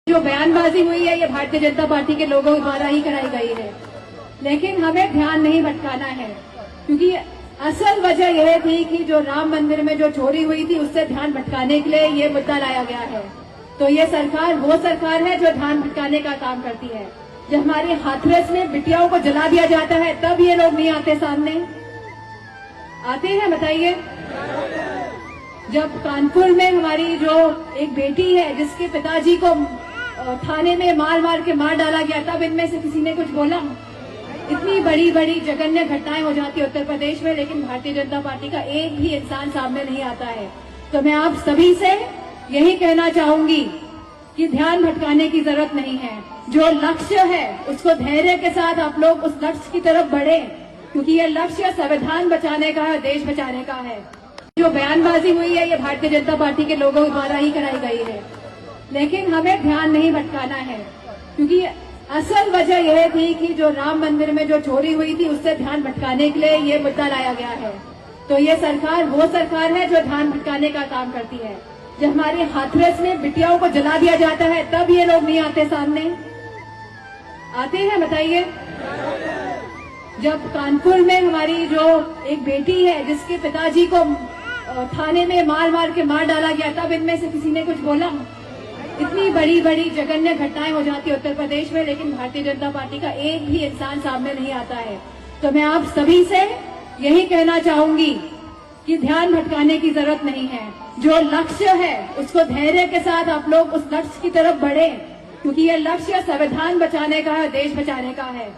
जो बयानबाजी हुई है ये भारतीय जनता पार्टी के लोगों द्वारा ही कराई गई है, लेकिन हमें ध्यान नहीं भटकाना है, क्योंकि असल वजह यह थी कि जो राम मंदिर में जो चोरी हुई थी उससे ध्यान भटकाने के लिए ये मुद्दा लाया गया है। तो ये सरकार वो सरकार है जो ध्यान भटकाने का काम करती है। जब हमारे हाथरस में बिटियाओं को जला दिया जाता है तब ये लोग नहीं आते सामने, आते हैं बताइए। जब कानपुर में हमारी जो एक बेटी है जिसके पिताजी को थाने में मार के मार डाला गया, तब इनमें से किसी ने कुछ बोला? इतनी बड़ी बड़ी जघन्य घटनाएं हो जाती है उत्तर प्रदेश में, लेकिन भारतीय जनता पार्टी का एक भी इंसान सामने नहीं आता है। तो मैं आप सभी से यही कहना चाहूंगी कि ध्यान भटकाने की जरूरत नहीं है। जो लक्ष्य है उसको धैर्य के साथ आप लोग उस लक्ष्य की तरफ बढ़े, क्योंकि ये लक्ष्य संविधान बचाने का है, देश बचाने का है। जो बयानबाजी हुई है ये भारतीय जनता पार्टी के लोगों द्वारा ही कराई गई है, लेकिन हमें ध्यान नहीं भटकाना है, क्योंकि असल वजह यह थी कि जो राम मंदिर में जो चोरी हुई थी उससे ध्यान भटकाने के लिए ये मुद्दा लाया गया है। तो ये सरकार वो सरकार है जो ध्यान भटकाने का काम करती है। जब हमारे हाथरस में बिटियाओं को जला दिया जाता है तब ये लोग नहीं आते सामने, आते हैं बताइए। जब कानपुर में हमारी जो एक बेटी है जिसके पिताजी को थाने में मार के मार डाला गया, तब इनमें से किसी ने कुछ बोला? इतनी बड़ी बड़ी जघन्य घटनाएं हो जाती है उत्तर प्रदेश में, लेकिन भारतीय जनता पार्टी का एक भी इंसान सामने नहीं आता है। तो मैं आप सभी से यही कहना चाहूंगी कि ध्यान भटकाने की जरूरत नहीं है। जो लक्ष्य है उसको धैर्य के साथ आप लोग उस लक्ष्य की तरफ बढ़े, क्योंकि ये लक्ष्य संविधान बचाने का है, देश बचाने का है।